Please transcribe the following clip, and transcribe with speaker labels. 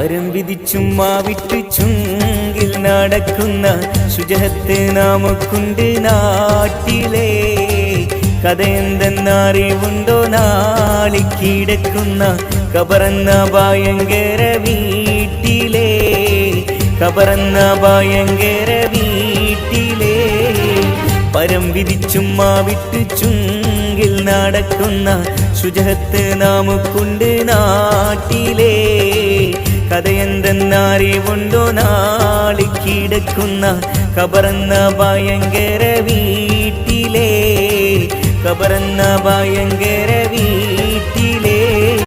Speaker 1: പരം വിധിച്ചുമ്മാ വിട്ട് ചുങ്കിൽ നടക്കുന്ന ശുചഹത്ത് നമുക്കുണ്ട് നാട്ടിലെ. കഥയെന്തെന്നറിവുണ്ടോ നാളിക്കിടക്കുന്ന കബറന്ന ഭയങ്കര വീട്ടിലെ. കബറന്ന ഭയങ്കര വീട്ടിലെ. പരം വിധിച്ചുമ്മാ വിട്ട് ചുങ്കിൽ നടക്കുന്ന ശുചഹത്ത് നമുക്കുണ്ട് നാട്ടിലെ. കഥയെന്തെന്നറിവുണ്ടോ നാളിക്കിടക്കുന്ന കബറന്ന ഭയങ്കര വീട്ടിലെ. കബറന്ന ഭയങ്കര വീട്ടിലെ.